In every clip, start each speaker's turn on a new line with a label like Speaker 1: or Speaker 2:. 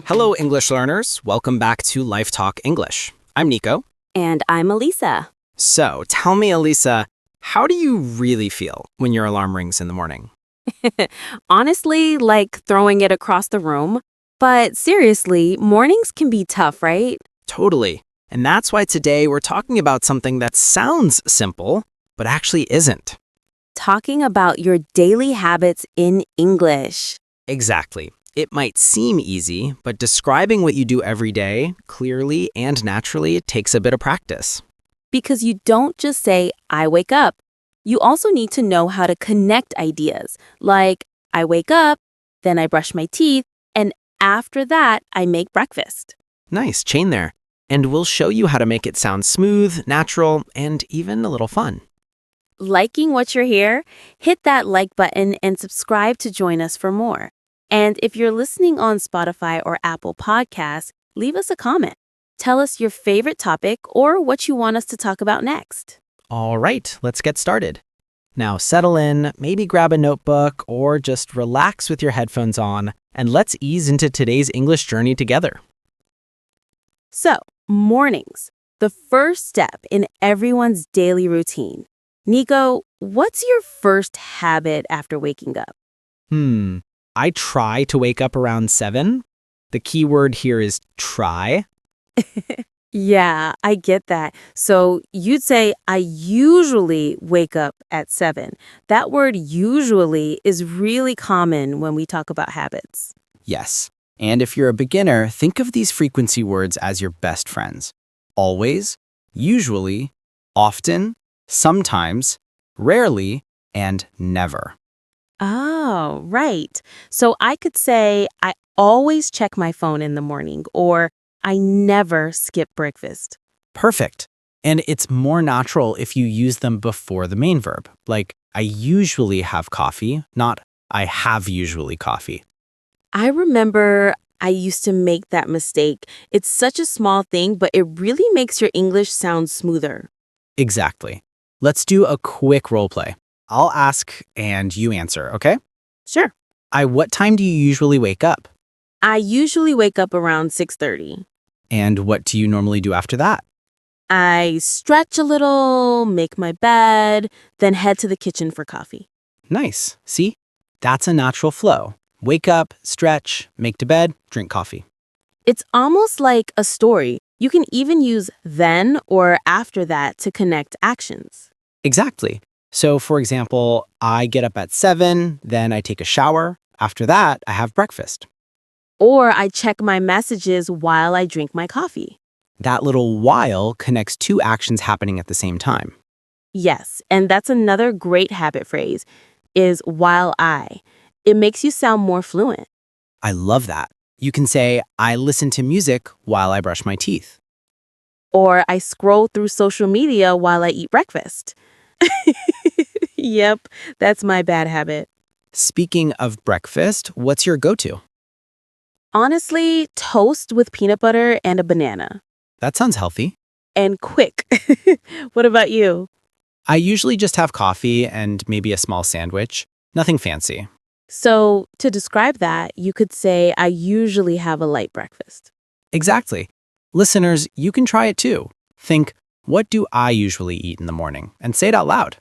Speaker 1: Hello, English learners. Welcome back to LifeTalk English. I'm Nico.
Speaker 2: And I'm Elisa.
Speaker 1: So, tell me, Elisa, how do you really feel when your alarm rings in the morning?
Speaker 2: Honestly, like throwing it across the room. But seriously, mornings can be tough, right?
Speaker 1: Totally. And that's why today we're talking about something that sounds simple, but actually isn't.
Speaker 2: Talking about your daily habits in English.
Speaker 1: Exactly. It might seem easy, but describing what you do every day, clearly and naturally, takes a bit of practice.
Speaker 2: Because you don't just say, I wake up. You also need to know how to connect ideas, like I wake up, then I brush my teeth, and after that, I make breakfast.
Speaker 1: Nice, chain there. And we'll show you how to make it sound smooth, natural, and even a little fun.
Speaker 2: Liking what you're here? Hit that like button and subscribe to join us for more. And if you're listening on Spotify or Apple Podcasts, leave us a comment. Tell us your favorite topic or what you want us to talk about next.
Speaker 1: All right, let's get started. Now settle in, maybe grab a notebook, or just relax with your headphones on, and let's ease into today's English journey together.
Speaker 2: So, mornings, the first step in everyone's daily routine. Nico, what's your first habit after waking up?
Speaker 1: I try to wake up around 7. The key word here is try.
Speaker 2: Yeah, I get that. So you'd say, I usually wake up at 7. That word usually is really common when we talk about habits.
Speaker 3: Yes. And if you're a beginner, think of these frequency words as your best friends. Always, usually, often, sometimes, rarely, and never.
Speaker 2: Oh, right. So I could say, I always check my phone in the morning, or I never skip breakfast.
Speaker 3: Perfect. And it's more natural if you use them before the main verb, like I usually have coffee, not I have usually coffee.
Speaker 2: I remember I used to make that mistake. It's such a small thing, but it really makes your English sound smoother.
Speaker 3: Exactly. Let's do a quick role play. I'll ask and you answer, okay?
Speaker 2: Sure.
Speaker 3: What time do you usually wake up?
Speaker 2: I usually wake up around 6:30.
Speaker 3: And what do you normally do after that?
Speaker 2: I stretch a little, make my bed, then head to the kitchen for coffee.
Speaker 3: Nice. See? That's a natural flow. Wake up, stretch, make to bed, drink coffee.
Speaker 2: It's almost like a story. You can even use then or after that to connect actions.
Speaker 3: Exactly. So, for example, I get up at 7, then I take a shower. After that, I have breakfast.
Speaker 2: Or I check my messages while I drink my coffee.
Speaker 3: That little while connects two actions happening at the same time.
Speaker 2: Yes, and that's another great habit phrase, is while I. It makes you sound more fluent.
Speaker 3: I love that. You can say, I listen to music while I brush my teeth.
Speaker 2: Or I scroll through social media while I eat breakfast. Yep, that's my bad habit.
Speaker 3: Speaking of breakfast, what's your go-to?
Speaker 2: Honestly, toast with peanut butter and a banana.
Speaker 3: That sounds healthy.
Speaker 2: And quick. What about you?
Speaker 3: I usually just have coffee and maybe a small sandwich. Nothing fancy.
Speaker 2: So, to describe that, you could say, I usually have a light breakfast.
Speaker 3: Exactly. Listeners, you can try it too. Think, what do I usually eat in the morning? And say it out loud.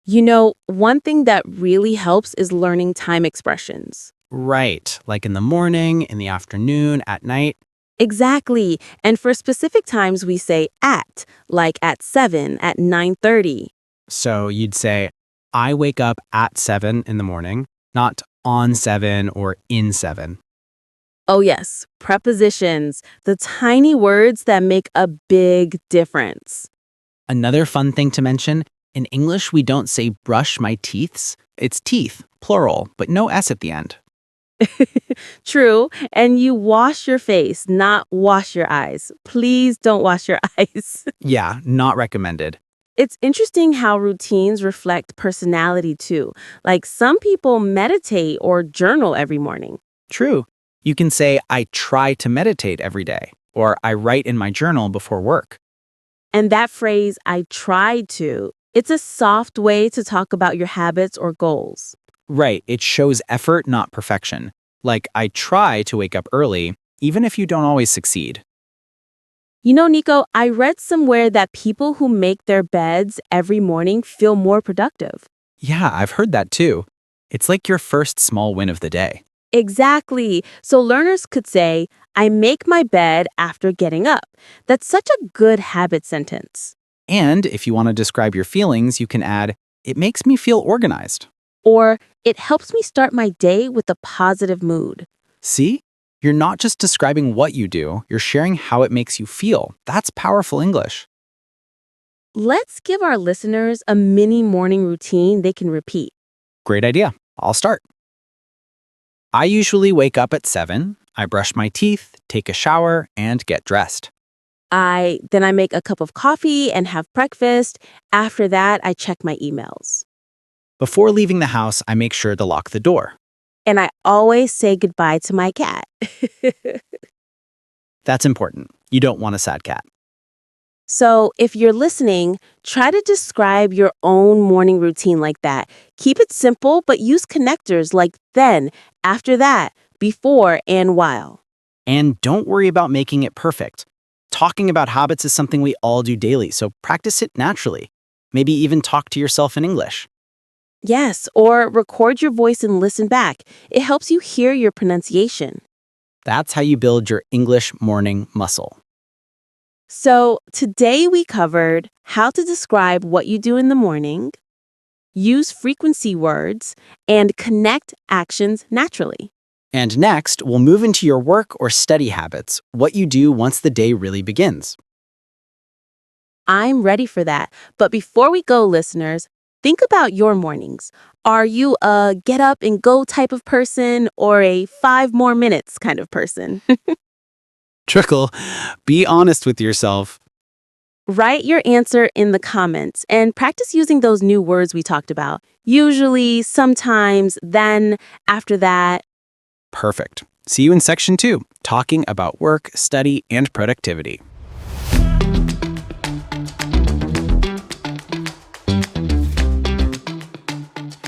Speaker 2: You know, one thing that really helps is learning time expressions.
Speaker 3: Right, like in the morning, in the afternoon, at night.
Speaker 2: Exactly. And for specific times, we say at, like at 7, at 9:30.
Speaker 3: So you'd say, I wake up at 7 in the morning, not on 7 or in 7.
Speaker 2: Oh yes, prepositions, the tiny words that make a big difference.
Speaker 3: Another fun thing to mention, in English, we don't say brush my teeths. It's teeth, plural, but no S at the end.
Speaker 2: True, and you wash your face, not wash your eyes. Please don't wash your eyes.
Speaker 3: Yeah, not recommended.
Speaker 2: It's interesting how routines reflect personality too. Like some people meditate or journal every morning.
Speaker 3: True. You can say, I try to meditate every day, or I write in my journal before work.
Speaker 2: And that phrase, I try to, it's a soft way to talk about your habits or goals.
Speaker 3: Right, it shows effort, not perfection. Like, I try to wake up early, even if you don't always succeed.
Speaker 2: You know, Nico, I read somewhere that people who make their beds every morning feel more productive.
Speaker 3: Yeah, I've heard that too. It's like your first small win of the day.
Speaker 2: Exactly. So learners could say, I make my bed after getting up. That's such a good habit sentence.
Speaker 3: And if you want to describe your feelings, you can add, it makes me feel organized.
Speaker 2: Or, it helps me start my day with a positive mood.
Speaker 3: See? You're not just describing what you do, you're sharing how it makes you feel. That's powerful English.
Speaker 2: Let's give our listeners a mini morning routine they can repeat.
Speaker 3: Great idea. I'll start. I usually wake up at 7, I brush my teeth, take a shower, and get dressed.
Speaker 2: Then I make a cup of coffee and have breakfast. After that, I check my emails.
Speaker 3: Before leaving the house, I make sure to lock the door.
Speaker 2: And I always say goodbye to my cat.
Speaker 3: That's important. You don't want a sad cat.
Speaker 2: So, if you're listening, try to describe your own morning routine like that. Keep it simple, but use connectors like then, after that, before, and while.
Speaker 3: And don't worry about making it perfect. Talking about habits is something we all do daily, so practice it naturally. Maybe even talk to yourself in English.
Speaker 2: Yes, or record your voice and listen back. It helps you hear your pronunciation.
Speaker 3: That's how you build your English morning muscle.
Speaker 2: So, today we covered how to describe what you do in the morning, use frequency words, and connect actions naturally.
Speaker 3: And next, we'll move into your work or study habits, what you do once the day really begins.
Speaker 2: I'm ready for that. But before we go, listeners, think about your mornings. Are you a get up and go type of person or a 5 more minutes kind of person?
Speaker 3: Trickle, be honest with yourself.
Speaker 2: Write your answer in the comments and practice using those new words we talked about. Usually, sometimes, then, after that.
Speaker 3: Perfect. See you in section 2, talking about work, study, and productivity.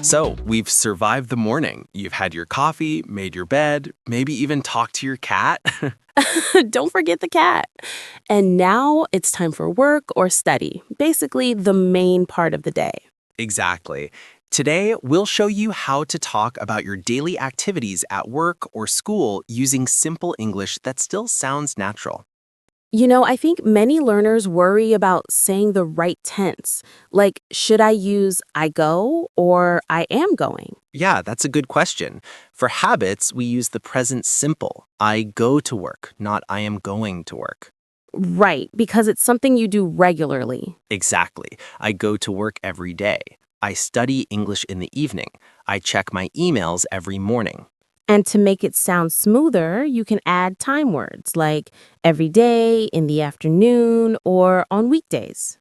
Speaker 4: So, we've survived the morning. You've had your coffee, made your bed, maybe even talked to your cat.
Speaker 2: Don't forget the cat. And now it's time for work or study, basically the main part of the day.
Speaker 4: Exactly. Today, we'll show you how to talk about your daily activities at work or school using simple English that still sounds natural.
Speaker 2: You know, I think many learners worry about saying the right tense. Like, should I use I go or I am going?
Speaker 4: Yeah, that's a good question. For habits, we use the present simple. I go to work, not I am going to work.
Speaker 2: Right, because it's something you do regularly.
Speaker 4: Exactly. I go to work every day. I study English in the evening. I check my emails every morning.
Speaker 2: And to make it sound smoother, you can add time words like every day, in the afternoon, or on weekdays.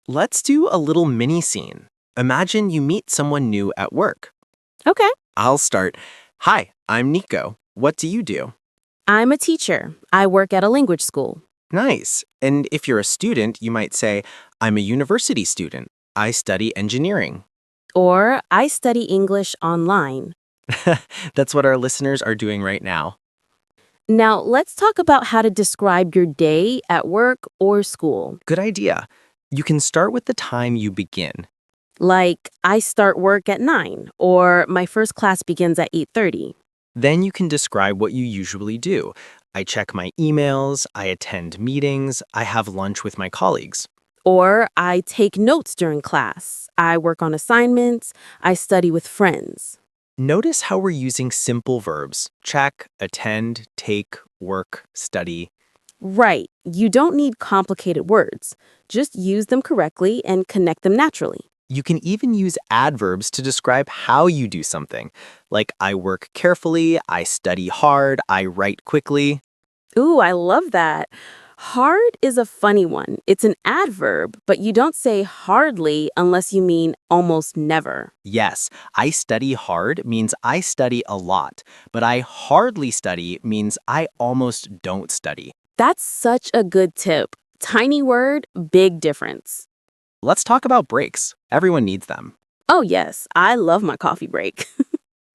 Speaker 4: Let's do a little mini scene. Imagine you meet someone new at work.
Speaker 2: Okay.
Speaker 4: I'll start. Hi, I'm Nico. What do you do?
Speaker 2: I'm a teacher. I work at a language school.
Speaker 4: Nice. And if you're a student, you might say, I'm a university student. I study engineering.
Speaker 2: Or I study English online.
Speaker 4: That's what our listeners are doing right now.
Speaker 2: Now, let's talk about how to describe your day at work or school.
Speaker 4: Good idea. You can start with the time you begin.
Speaker 2: Like, I start work at 9, or my first class begins at 8:30.
Speaker 4: Then you can describe what you usually do. I check my emails, I attend meetings, I have lunch with my colleagues.
Speaker 2: Or I take notes during class. I work on assignments. I study with friends.
Speaker 4: Notice how we're using simple verbs. Check, attend, take, work, study.
Speaker 2: Right. You don't need complicated words. Just use them correctly and connect them naturally.
Speaker 4: You can even use adverbs to describe how you do something. Like I work carefully, I study hard, I write quickly.
Speaker 2: Ooh, I love that. Hard is a funny one. It's an adverb, but you don't say hardly unless you mean almost never.
Speaker 4: Yes, I study hard means I study a lot, but I hardly study means I almost don't study.
Speaker 2: That's such a good tip. Tiny word, big difference.
Speaker 4: Let's talk about breaks. Everyone needs them.
Speaker 2: Oh, yes, I love my coffee break.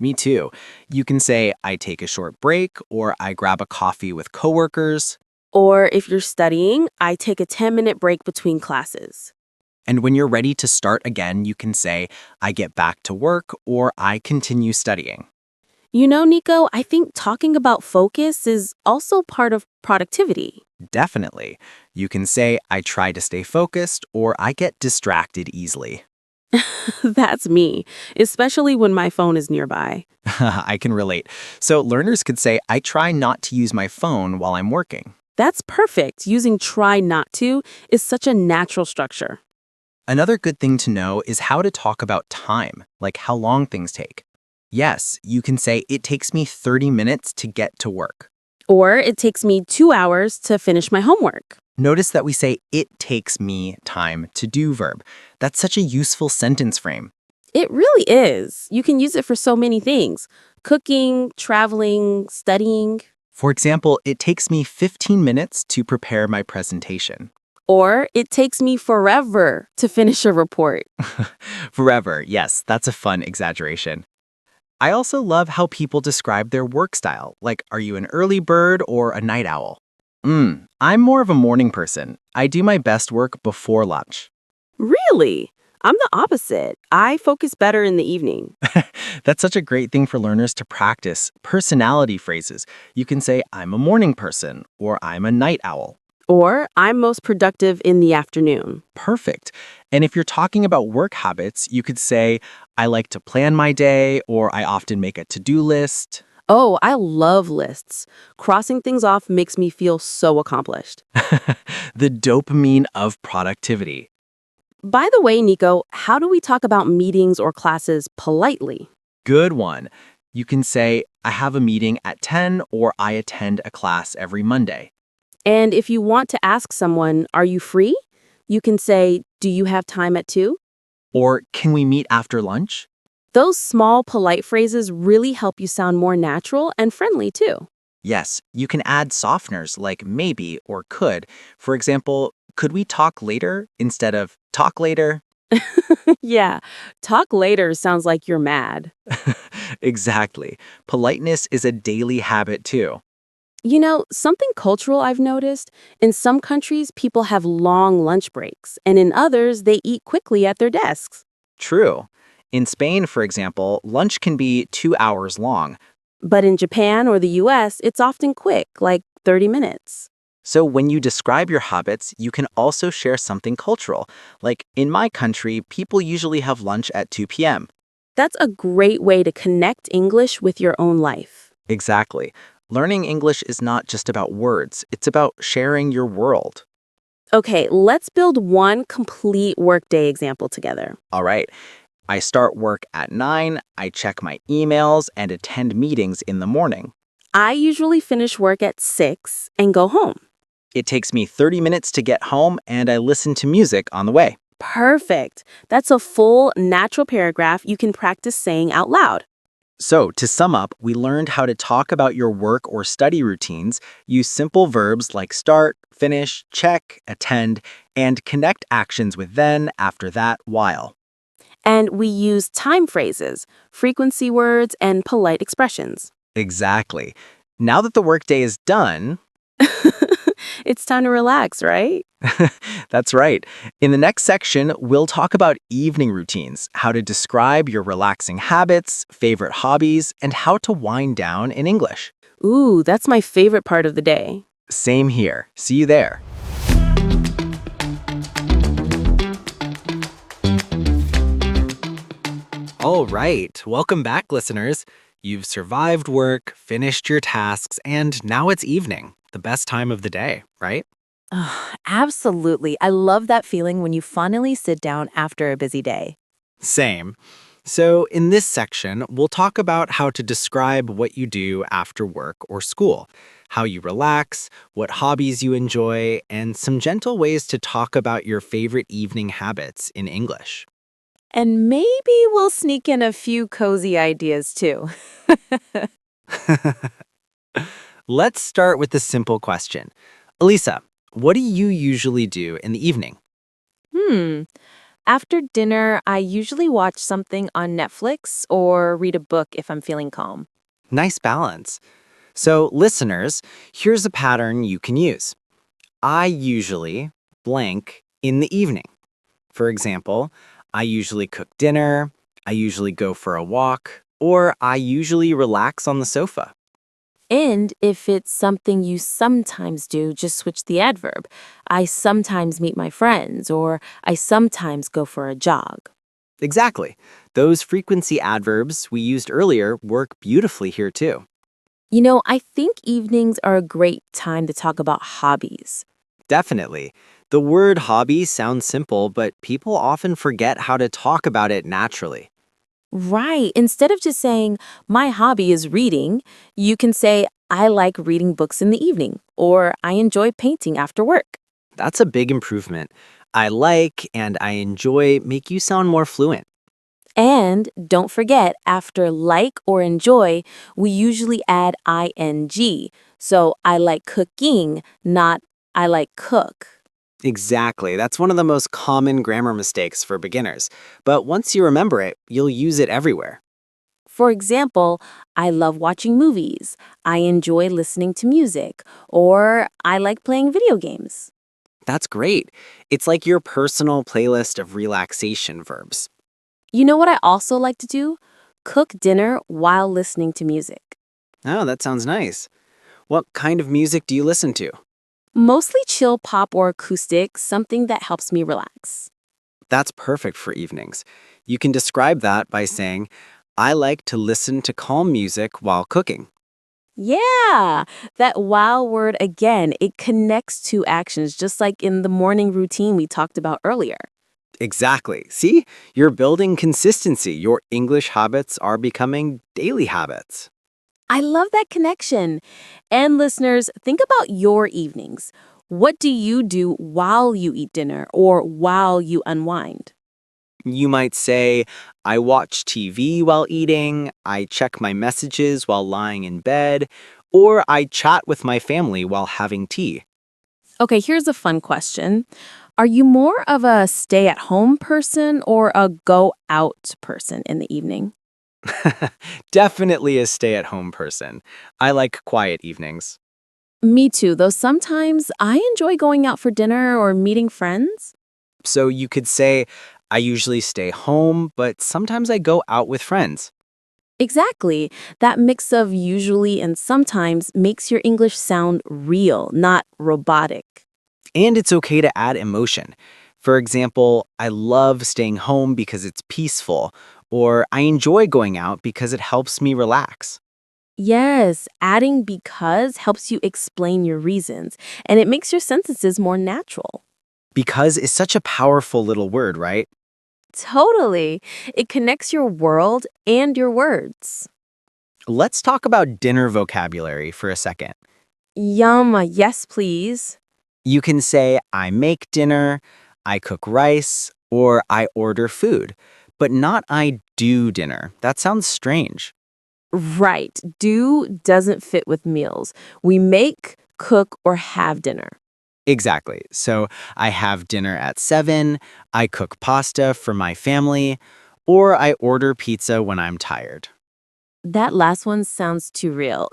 Speaker 4: Me too. You can say, I take a short break, or I grab a coffee with coworkers.
Speaker 2: Or if you're studying, I take a 10-minute break between classes.
Speaker 4: And when you're ready to start again, you can say, I get back to work, or I continue studying.
Speaker 2: You know, Nico, I think talking about focus is also part of productivity.
Speaker 4: Definitely. You can say, I try to stay focused, or I get distracted easily.
Speaker 2: That's me, especially when my phone is nearby.
Speaker 4: I can relate. So learners could say, I try not to use my phone while I'm working.
Speaker 2: That's perfect. Using try not to is such a natural structure.
Speaker 4: Another good thing to know is how to talk about time, like how long things take. Yes, you can say, it takes me 30 minutes to get to work.
Speaker 2: Or it takes me 2 hours to finish my homework.
Speaker 4: Notice that we say, it takes me time to do verb. That's such a useful sentence frame.
Speaker 2: It really is. You can use it for so many things: cooking, traveling, studying.
Speaker 4: For example, it takes me 15 minutes to prepare my presentation.
Speaker 2: Or it takes me forever to finish a report.
Speaker 4: Forever, yes, that's a fun exaggeration. I also love how people describe their work style, like, are you an early bird or a night owl? I'm more of a morning person. I do my best work before lunch.
Speaker 2: Really? I'm the opposite. I focus better in the evening.
Speaker 4: That's such a great thing for learners to practice personality phrases. You can say, I'm a morning person, or I'm a night owl.
Speaker 2: Or I'm most productive in the afternoon.
Speaker 4: Perfect. And if you're talking about work habits, you could say, I like to plan my day, or I often make a to-do list.
Speaker 2: Oh, I love lists. Crossing things off makes me feel so accomplished.
Speaker 4: The dopamine of productivity.
Speaker 2: By the way, Nico, how do we talk about meetings or classes politely?
Speaker 4: Good one. You can say, I have a meeting at 10, or I attend a class every Monday.
Speaker 2: And if you want to ask someone, are you free? You can say, do you have time at 2?
Speaker 4: Or can we meet after lunch?
Speaker 2: Those small, polite phrases really help you sound more natural and friendly, too.
Speaker 4: Yes, you can add softeners like maybe or could. For example, could we talk later instead of talk later?
Speaker 2: Yeah, talk later sounds like you're mad.
Speaker 4: Exactly. Politeness is a daily habit too.
Speaker 2: You know, something cultural I've noticed, in some countries, people have long lunch breaks, and in others, they eat quickly at their desks.
Speaker 4: True. In Spain, for example, lunch can be 2 hours long.
Speaker 2: But in Japan or the US, it's often quick, like 30 minutes.
Speaker 4: So when you describe your habits, you can also share something cultural. Like in my country, people usually have lunch at 2 p.m.
Speaker 2: That's a great way to connect English with your own life.
Speaker 4: Exactly. Learning English is not just about words, it's about sharing your world.
Speaker 2: Okay, let's build one complete workday example together.
Speaker 4: All right. I start work at 9, I check my emails and attend meetings in the morning.
Speaker 2: I usually finish work at 6 and go home.
Speaker 4: It takes me 30 minutes to get home and I listen to music on the way.
Speaker 2: Perfect. That's a full, natural paragraph you can practice saying out loud.
Speaker 4: So, to sum up, we learned how to talk about your work or study routines, use simple verbs like start, finish, check, attend, and connect actions with then, after that, while.
Speaker 2: And we use time phrases, frequency words, and polite expressions.
Speaker 4: Exactly. Now that the workday is done,
Speaker 2: It's time to relax, right?
Speaker 4: that's right. In the next section, we'll talk about evening routines, how to describe your relaxing habits, favorite hobbies, and how to wind down in English.
Speaker 2: Ooh, that's my favorite part of the day.
Speaker 4: Same here. See you there. All right. Welcome back, listeners. You've survived work, finished your tasks, and now it's evening, the best time of the day, right?
Speaker 5: Absolutely. I love that feeling when you finally sit down after a busy day.
Speaker 4: Same. So, in this section, we'll talk about how to describe what you do after work or school, how you relax, what hobbies you enjoy, and some gentle ways to talk about your favorite evening habits in English.
Speaker 5: And maybe we'll sneak in a few cozy ideas too.
Speaker 4: Let's start with the simple question. Elisa, what do you usually do in the evening?
Speaker 5: Hmm. After dinner, I usually watch something on Netflix or read a book if I'm feeling calm.
Speaker 4: Nice balance. So, listeners, here's a pattern you can use. I usually blank in the evening. For example, I usually cook dinner, I usually go for a walk, or I usually relax on the sofa.
Speaker 5: And if it's something you sometimes do, just switch the adverb. I sometimes meet my friends, or I sometimes go for a jog.
Speaker 4: Exactly. Those frequency adverbs we used earlier work beautifully here too.
Speaker 5: I think evenings are a great time to talk about hobbies.
Speaker 4: Definitely. The word hobby sounds simple, but people often forget how to talk about it naturally.
Speaker 5: Right. Instead of just saying, my hobby is reading, you can say, I like reading books in the evening, or I enjoy painting after work.
Speaker 4: That's a big improvement. I like and I enjoy make you sound more fluent.
Speaker 5: And don't forget, after like or enjoy, we usually add ing. So I like cooking, not I like cook.
Speaker 4: Exactly. That's one of the most common grammar mistakes for beginners. But once you remember it, you'll use it everywhere.
Speaker 5: For example, I love watching movies, I enjoy listening to music, or I like playing video games.
Speaker 4: That's great. It's like your personal playlist of relaxation verbs.
Speaker 5: You know what I also like to do? Cook dinner while listening to music.
Speaker 4: Oh, that sounds nice. What kind of music do you listen to?
Speaker 5: Mostly chill pop or acoustic, something that helps me relax.
Speaker 4: That's perfect for evenings. You can describe that by saying, I like to listen to calm music while cooking.
Speaker 5: Yeah, that wow word again, it connects to actions, just like in the morning routine we talked about earlier.
Speaker 4: Exactly. See, you're building consistency. Your English habits are becoming daily habits.
Speaker 5: I love that connection. And listeners, think about your evenings. What do you do while you eat dinner or while you unwind?
Speaker 4: You might say, I watch TV while eating, I check my messages while lying in bed, or I chat with my family while having tea.
Speaker 5: Okay, here's a fun question. Are you more of a stay at home person or a go out person in the evening?
Speaker 4: Definitely a stay at home person. I like quiet evenings.
Speaker 5: Me too, though sometimes I enjoy going out for dinner or meeting friends.
Speaker 4: So you could say, I usually stay home, but sometimes I go out with friends.
Speaker 5: Exactly. That mix of usually and sometimes makes your English sound real, not robotic.
Speaker 4: And it's okay to add emotion. For example, I love staying home because it's peaceful, or I enjoy going out because it helps me relax.
Speaker 5: Yes, adding because helps you explain your reasons, and it makes your sentences more natural.
Speaker 4: Because is such a powerful little word, right?
Speaker 5: Totally. It connects your world and your words.
Speaker 4: Let's talk about dinner vocabulary for a second.
Speaker 5: Yum, yes, please.
Speaker 4: You can say, I make dinner, I cook rice, or I order food, but not I do dinner. That sounds strange.
Speaker 5: Right. Do doesn't fit with meals. We make, cook, or have dinner.
Speaker 4: Exactly. So I have dinner at 7, I cook pasta for my family, or I order pizza when I'm tired.
Speaker 5: That last one sounds too real.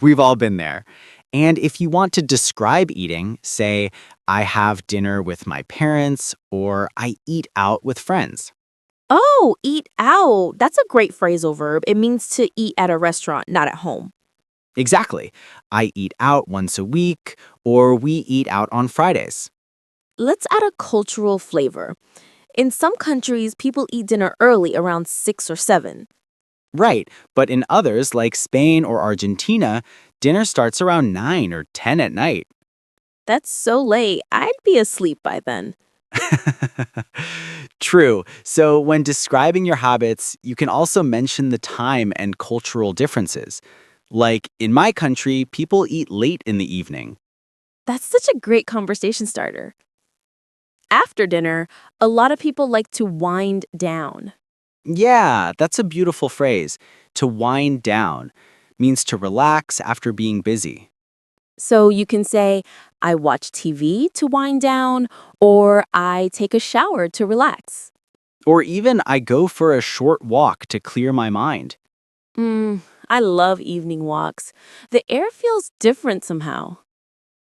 Speaker 4: We've all been there. And if you want to describe eating, say, I have dinner with my parents, or I eat out with friends.
Speaker 5: Oh, eat out. That's a great phrasal verb. It means to eat at a restaurant, not at home.
Speaker 4: Exactly. I eat out once a week, or we eat out on Fridays.
Speaker 5: Let's add a cultural flavor. In some countries, people eat dinner early around 6 or 7.
Speaker 4: Right, but in others, like Spain or Argentina, dinner starts around 9 or 10 at night.
Speaker 5: That's so late. I'd be asleep by then.
Speaker 4: True. So when describing your habits, you can also mention the time and cultural differences. Like in my country, people eat late in the evening.
Speaker 5: That's such a great conversation starter. After dinner, a lot of people like to wind down.
Speaker 4: Yeah, that's a beautiful phrase. To wind down means to relax after being busy.
Speaker 5: So you can say, I watch TV to wind down, or I take a shower to relax.
Speaker 3: Or even I go for a short walk to clear my mind.
Speaker 5: Mm, I love evening walks. The air feels different somehow.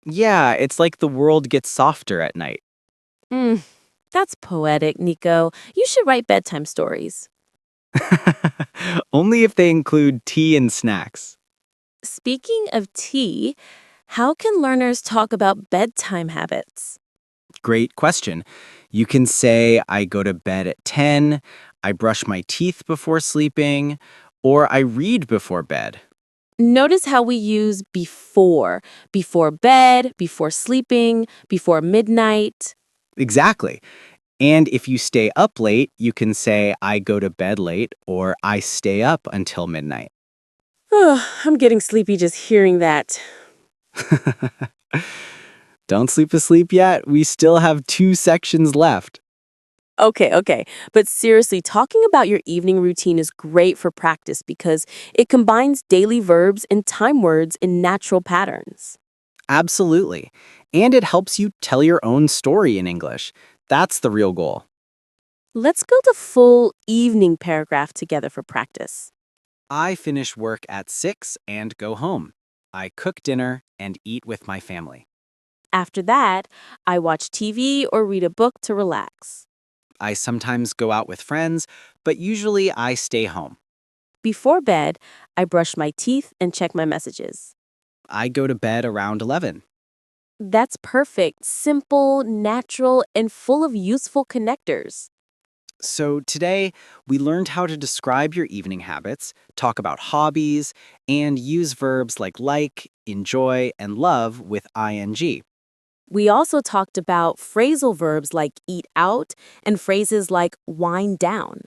Speaker 3: Yeah, it's like the world gets softer at night.
Speaker 5: Mm, that's poetic, Nico. You should write bedtime stories.
Speaker 3: Only if they include tea and snacks.
Speaker 5: Speaking of tea, how can learners talk about bedtime habits?
Speaker 3: Great question. You can say, I go to bed at 10, I brush my teeth before sleeping, or I read before bed.
Speaker 5: Notice how we use before bed, before sleeping, before midnight.
Speaker 3: Exactly. And if you stay up late, you can say, I go to bed late, or I stay up until midnight.
Speaker 5: Oh, I'm getting sleepy just hearing that.
Speaker 3: Don't sleep asleep yet. We still have 2 sections left.
Speaker 5: Okay. But seriously, talking about your evening routine is great for practice because it combines daily verbs and time words in natural patterns.
Speaker 3: Absolutely. And it helps you tell your own story in English. That's the real goal.
Speaker 5: Let's go to full evening paragraph together for practice.
Speaker 3: I finish work at 6 and go home. I cook dinner and eat with my family.
Speaker 5: After that, I watch TV or read a book to relax.
Speaker 3: I sometimes go out with friends, but usually I stay home.
Speaker 5: Before bed, I brush my teeth and check my messages.
Speaker 3: I go to bed around 11.
Speaker 5: That's perfect, simple, natural, and full of useful connectors.
Speaker 3: So today, we learned how to describe your evening habits, talk about hobbies, and use verbs like, enjoy, and love with ing.
Speaker 5: We also talked about phrasal verbs like eat out and phrases like wind down.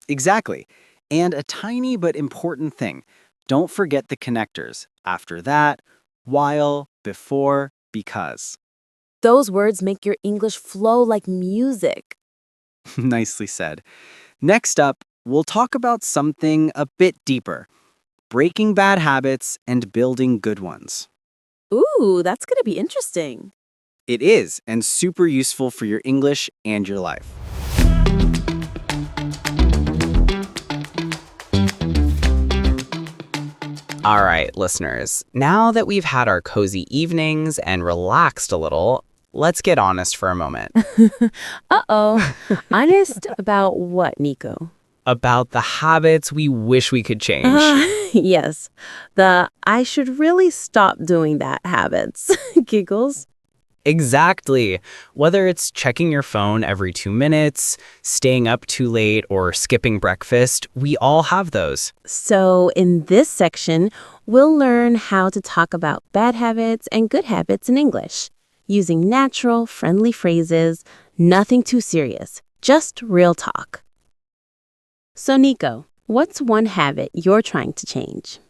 Speaker 3: Exactly. And a tiny but important thing, don't forget the connectors. After that, while, before, because.
Speaker 5: Those words make your English flow like music.
Speaker 3: Nicely said. Next up, we'll talk about something a bit deeper, breaking bad habits and building good ones.
Speaker 5: Ooh, that's going to be interesting.
Speaker 3: It is, and super useful for your English and your life.
Speaker 1: All right, listeners, now that we've had our cozy evenings and relaxed a little, let's get honest for a moment
Speaker 5: Uh-oh. Honest about what, Nico?
Speaker 1: about the habits we wish we could change.
Speaker 5: Yes, the I should really stop doing that habits. Giggles.
Speaker 1: Exactly. Whether it's checking your phone every 2 minutes, staying up too late, or skipping breakfast, we all have those.
Speaker 5: So, in this section, we'll learn how to talk about bad habits and good habits in English, using natural, friendly phrases, nothing too serious, just real talk. So, Nico, what's one habit you're trying to change?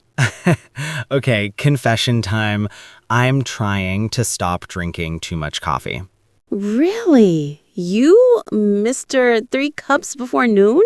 Speaker 1: Okay, confession time. I'm trying to stop drinking too much coffee.
Speaker 5: Really? You, Mr. 3 cups before noon?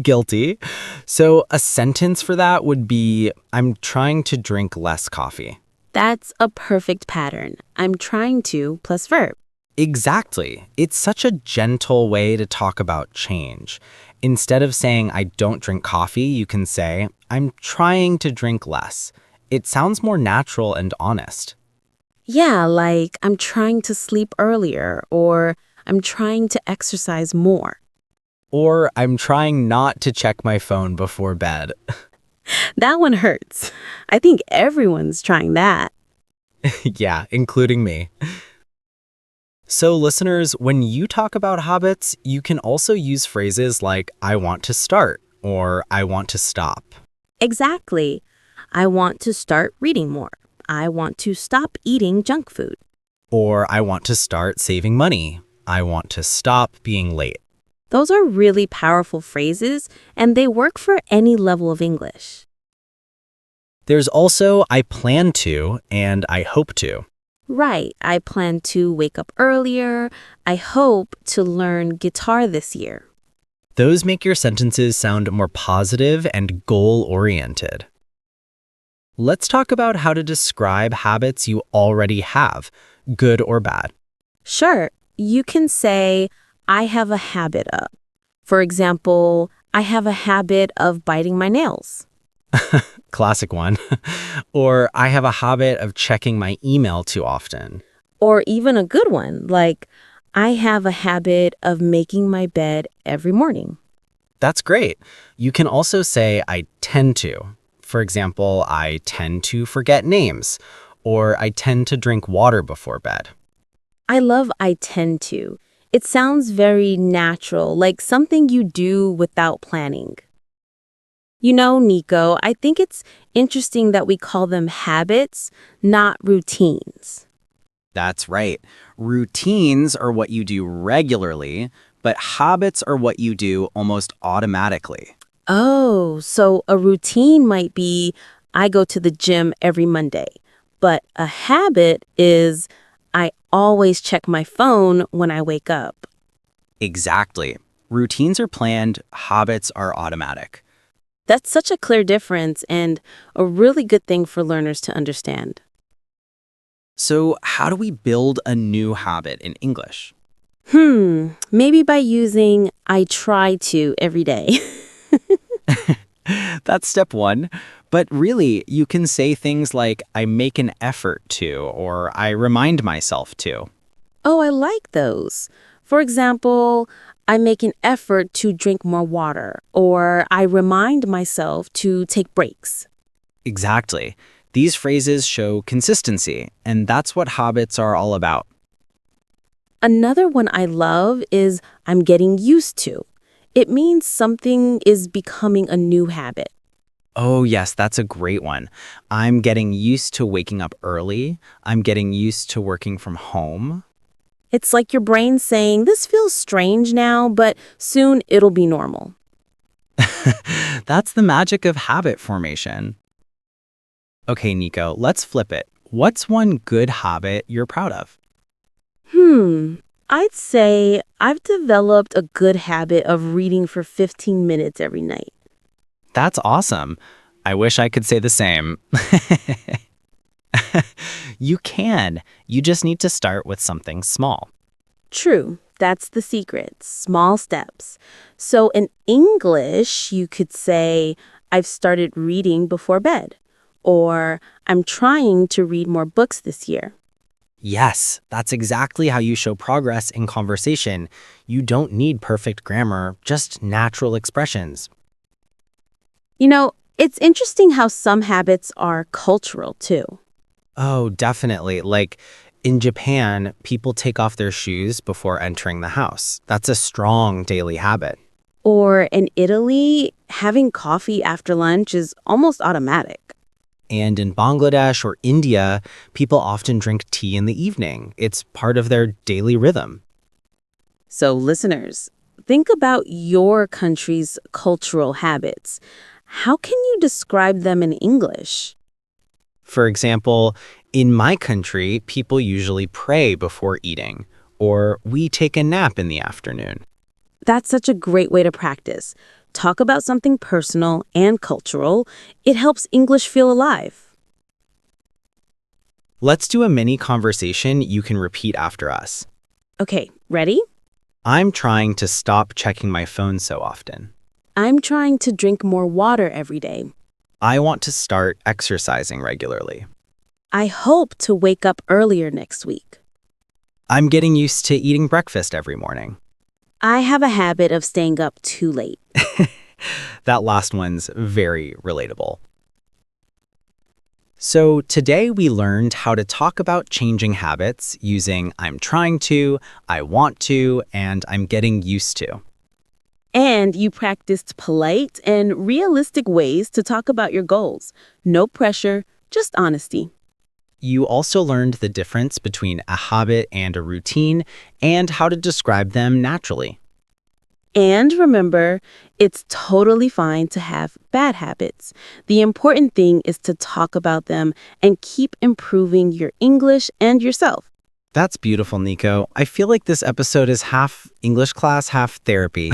Speaker 1: Guilty. So a sentence for that would be, I'm trying to drink less coffee.
Speaker 5: That's a perfect pattern. I'm trying to plus verb.
Speaker 1: Exactly. It's such a gentle way to talk about change. Instead of saying, I don't drink coffee, you can say, I'm trying to drink less. It sounds more natural and honest.
Speaker 5: Yeah, like I'm trying to sleep earlier or I'm trying to exercise more.
Speaker 1: Or I'm trying not to check my phone before bed.
Speaker 5: That one hurts. I think everyone's trying that.
Speaker 1: Yeah, including me. So listeners, when you talk about habits, you can also use phrases like, I want to start, or I want to stop.
Speaker 5: Exactly. I want to start reading more. I want to stop eating junk food.
Speaker 1: Or I want to start saving money. I want to stop being late.
Speaker 5: Those are really powerful phrases, and they work for any level of English.
Speaker 1: There's also I plan to and I hope to.
Speaker 5: Right, I plan to wake up earlier. I hope to learn guitar this year.
Speaker 1: Those make your sentences sound more positive and goal-oriented. Let's talk about how to describe habits you already have, good or bad.
Speaker 5: Sure, you can say, I have a habit of. For example, I have a habit of biting my nails.
Speaker 1: Classic one. Or I have a habit of checking my email too often.
Speaker 5: Or even a good one, like, I have a habit of making my bed every morning.
Speaker 1: That's great. You can also say I tend to. For example, I tend to forget names, or I tend to drink water before bed.
Speaker 5: I love I tend to. It sounds very natural, like something you do without planning. You know, Nico, I think it's interesting that we call them habits, not routines.
Speaker 3: That's right. Routines are what you do regularly, but habits are what you do almost automatically.
Speaker 5: Oh, so a routine might be I go to the gym every Monday, but a habit is I always check my phone when I wake up.
Speaker 3: Exactly. Routines are planned, habits are automatic.
Speaker 5: That's such a clear difference and a really good thing for learners to understand.
Speaker 3: So, how do we build a new habit in English?
Speaker 5: Maybe by using I try to every day.
Speaker 3: That's step one. But really, you can say things like, I make an effort to, or I remind myself to.
Speaker 5: Oh, I like those. For example, I make an effort to drink more water, or I remind myself to take breaks.
Speaker 3: Exactly. These phrases show consistency, and that's what habits are all about.
Speaker 5: Another one I love is I'm getting used to. It means something is becoming a new habit.
Speaker 3: Oh, yes, that's a great one. I'm getting used to waking up early. I'm getting used to working from home.
Speaker 5: It's like your brain saying, this feels strange now, but soon it'll be normal.
Speaker 3: That's the magic of habit formation. Okay, Nico, let's flip it. What's one good habit you're proud of?
Speaker 5: I'd say I've developed a good habit of reading for 15 minutes every night.
Speaker 3: That's awesome. I wish I could say the same. You can. You just need to start with something small.
Speaker 5: True, that's the secret. Small steps. So in English, you could say, I've started reading before bed, or I'm trying to read more books this year.
Speaker 3: Yes, that's exactly how you show progress in conversation. You don't need perfect grammar, just natural expressions.
Speaker 5: You know, it's interesting how some habits are cultural too.
Speaker 1: Oh, definitely. Like in Japan, people take off their shoes before entering the house. That's a strong daily habit.
Speaker 5: Or in Italy, having coffee after lunch is almost automatic.
Speaker 1: And in Bangladesh or India, people often drink tea in the evening. It's part of their daily rhythm.
Speaker 5: So, listeners, think about your country's cultural habits. How can you describe them in English?
Speaker 1: For example, in my country, people usually pray before eating, or we take a nap in the afternoon.
Speaker 5: That's such a great way to practice. Talk about something personal and cultural. It helps English feel alive.
Speaker 1: Let's do a mini conversation you can repeat after us.
Speaker 5: Okay, ready?
Speaker 1: I'm trying to stop checking my phone so often.
Speaker 5: I'm trying to drink more water every day.
Speaker 1: I want to start exercising regularly.
Speaker 5: I hope to wake up earlier next week.
Speaker 1: I'm getting used to eating breakfast every morning.
Speaker 5: I have a habit of staying up too late.
Speaker 1: That last one's very relatable. So today we learned how to talk about changing habits using I'm trying to, I want to, and I'm getting used to.
Speaker 5: And you practiced polite and realistic ways to talk about your goals. No pressure, just honesty.
Speaker 1: You also learned the difference between a habit and a routine and how to describe them naturally.
Speaker 5: And remember, it's totally fine to have bad habits. The important thing is to talk about them and keep improving your English and yourself.
Speaker 1: That's beautiful, Nico. I feel like this episode is half English class, half therapy.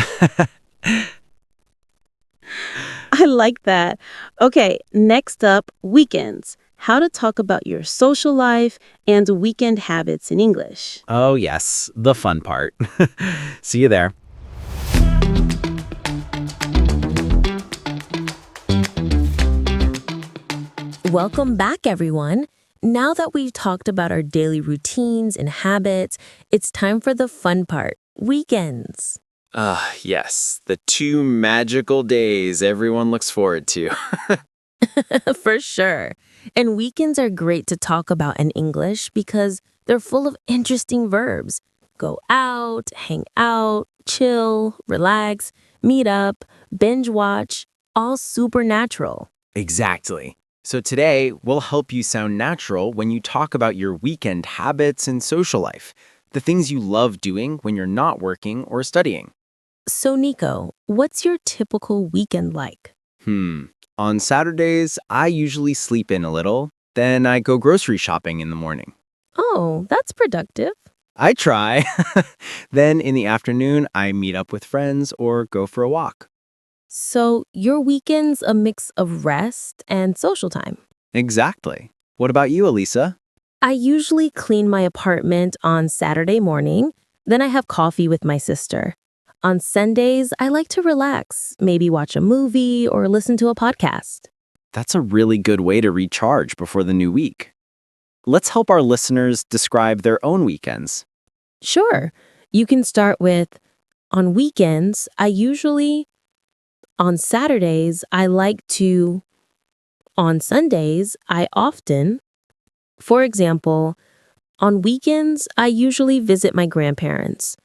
Speaker 5: I like that. Okay, next up, weekends. How to talk about your social life and weekend habits in English.
Speaker 1: Oh, yes, the fun part. See you there.
Speaker 2: Welcome back, everyone. Now that we've talked about our daily routines and habits, it's time for the fun part, weekends.
Speaker 3: Yes, the 2 magical days everyone looks forward to.
Speaker 2: For sure. And weekends are great to talk about in English because they're full of interesting verbs. Go out, hang out, chill, relax, meet up, binge watch, all supernatural.
Speaker 3: Exactly. So today, we'll help you sound natural when you talk about your weekend habits and social life, the things you love doing when you're not working or studying.
Speaker 2: So, Nico, what's your typical weekend like?
Speaker 3: On Saturdays, I usually sleep in a little, then I go grocery shopping in the morning.
Speaker 2: Oh, that's productive.
Speaker 3: I try. Then in the afternoon, I meet up with friends or go for a walk.
Speaker 2: So, your weekend's a mix of rest and social time.
Speaker 3: Exactly. What about you, Elisa?
Speaker 2: I usually clean my apartment on Saturday morning, then I have coffee with my sister. On Sundays, I like to relax, maybe watch a movie or listen to a podcast.
Speaker 3: That's a really good way to recharge before the new week. Let's help our listeners describe their own weekends.
Speaker 2: Sure, you can start with on weekends, on Saturdays, on Sundays, I often, for example, on weekends, I usually visit my grandparents.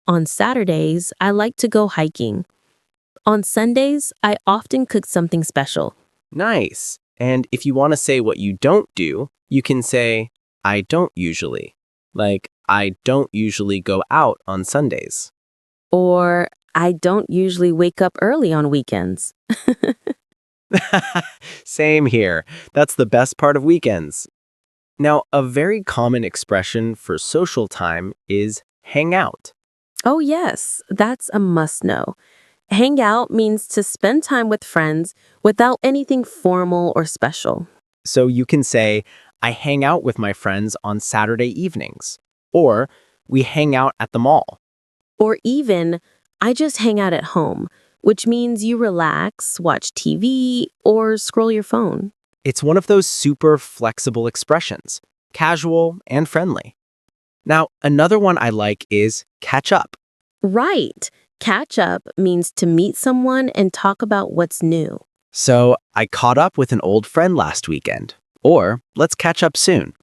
Speaker 2: On Saturdays, I like to go hiking. On Sundays, I often cook something special.
Speaker 3: Nice. And if you want to say what you don't do, you can say, I don't usually. Like, I don't usually go out on Sundays.
Speaker 2: Or I don't usually wake up early on weekends.
Speaker 3: Same here. That's the best part of weekends. Now, a very common expression for social time is hang out.
Speaker 2: Oh, yes, that's a must know. Hang out means to spend time with friends without anything formal or special.
Speaker 3: So you can say, I hang out with my friends on Saturday evenings. Or, we hang out at the mall.
Speaker 2: Or even, I just hang out at home, which means you relax, watch TV, or scroll your phone.
Speaker 3: It's one of those super flexible expressions, casual and friendly. Now, another one I like is catch up.
Speaker 2: Right. Catch up means to meet someone and talk about what's new.
Speaker 3: So, I caught up with an old friend last weekend. Or, let's catch up soon.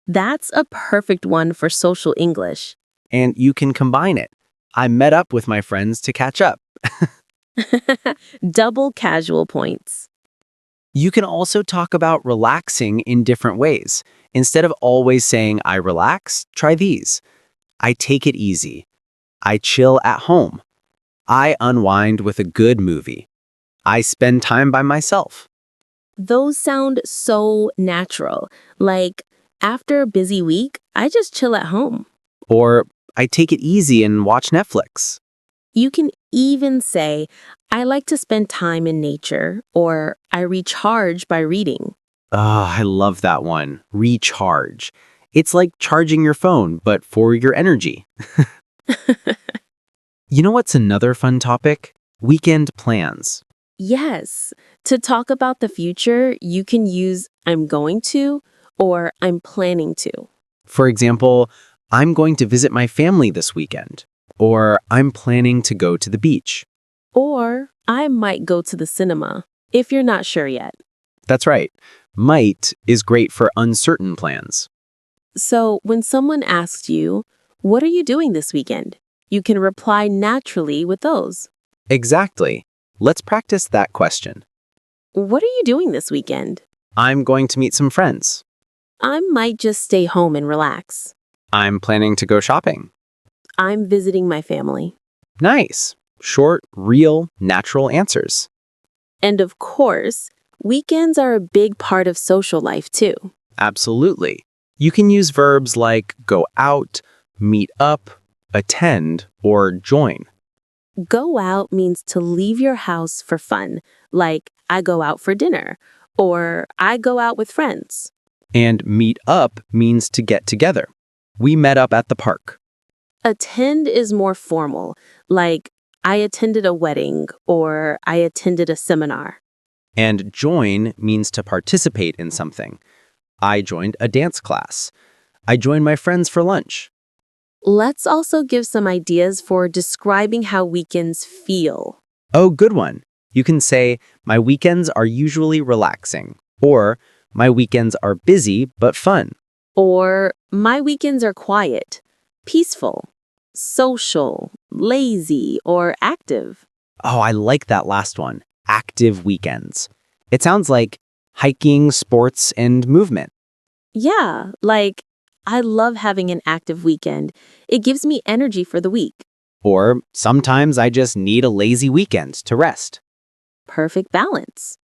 Speaker 2: That's a perfect one for social English.
Speaker 3: And you can combine it. I met up with my friends to catch up.
Speaker 2: Double casual points.
Speaker 3: You can also talk about relaxing in different ways. Instead of always saying, I relax, try these. I take it easy. I chill at home. I unwind with a good movie. I spend time by myself.
Speaker 2: Those sound so natural. Like, after a busy week, I just chill at home.
Speaker 3: Or, I take it easy and watch Netflix.
Speaker 2: You can even say, I like to spend time in nature, or I recharge by reading.
Speaker 3: I love that one. Recharge. It's like charging your phone, but for your energy. You know what's another fun topic? Weekend plans.
Speaker 2: Yes, to talk about the future, you can use I'm going to or I'm planning to.
Speaker 3: For example, I'm going to visit my family this weekend. Or I'm planning to go to the beach.
Speaker 2: Or I might go to the cinema, if you're not sure yet.
Speaker 3: That's right. Might is great for uncertain plans.
Speaker 2: So when someone asks you, what are you doing this weekend? You can reply naturally with those.
Speaker 3: Exactly. Let's practice that question.
Speaker 2: What are you doing this weekend?
Speaker 3: I'm going to meet some friends.
Speaker 2: I might just stay home and relax.
Speaker 3: I'm planning to go shopping.
Speaker 2: I'm visiting my family.
Speaker 3: Nice. Short, real, natural answers.
Speaker 2: And of course, weekends are a big part of social life too.
Speaker 3: Absolutely. You can use verbs like go out, meet up, attend, or join.
Speaker 2: Go out means to leave your house for fun, like I go out for dinner or I go out with friends.
Speaker 3: And meet up means to get together. We met up at the park.
Speaker 2: Attend is more formal, like I attended a wedding or I attended a seminar.
Speaker 3: And join means to participate in something. I joined a dance class. I joined my friends for lunch.
Speaker 2: Let's also give some ideas for describing how weekends feel.
Speaker 3: Oh, good one. You can say, my weekends are usually relaxing. Or, my weekends are busy but fun.
Speaker 2: Or, my weekends are quiet, peaceful, social, lazy, or active.
Speaker 3: Oh, I like that last one. Active weekends. It sounds like hiking, sports, and movement.
Speaker 2: Yeah, like, I love having an active weekend. It gives me energy for the week.
Speaker 3: Or sometimes I just need a lazy weekend to rest.
Speaker 2: Perfect balance.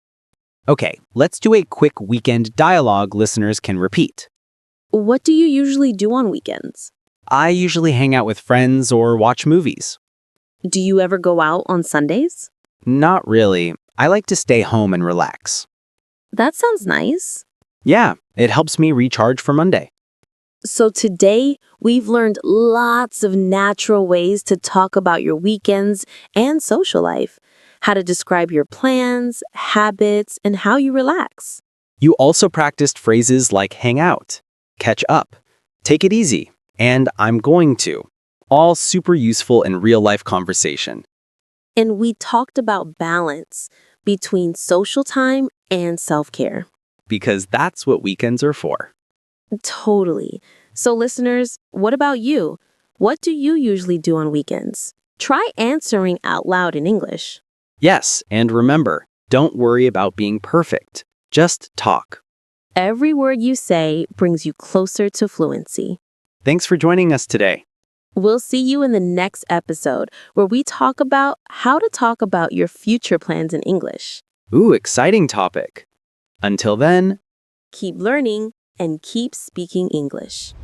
Speaker 3: Okay, let's do a quick weekend dialogue listeners can repeat.
Speaker 2: What do you usually do on weekends?
Speaker 3: I usually hang out with friends or watch movies.
Speaker 2: Do you ever go out on Sundays?
Speaker 3: Not really. I like to stay home and relax.
Speaker 2: That sounds nice.
Speaker 3: Yeah, it helps me recharge for Monday.
Speaker 2: So today, we've learned lots of natural ways to talk about your weekends and social life, how to describe your plans, habits, and how you relax.
Speaker 3: You also practiced phrases like hang out, catch up, take it easy, and I'm going to. All super useful in real-life conversation.
Speaker 2: And we talked about balance between social time and self-care.
Speaker 3: Because that's what weekends are for.
Speaker 2: Totally. So listeners, what about you? What do you usually do on weekends? Try answering out loud in English.
Speaker 3: Yes, and remember, don't worry about being perfect. Just talk.
Speaker 2: Every word you say brings you closer to fluency.
Speaker 3: Thanks for joining us today.
Speaker 2: We'll see you in the next episode where we talk about how to talk about your future plans in English.
Speaker 3: Ooh, exciting topic. Until then,
Speaker 2: Keep learning and keep speaking English.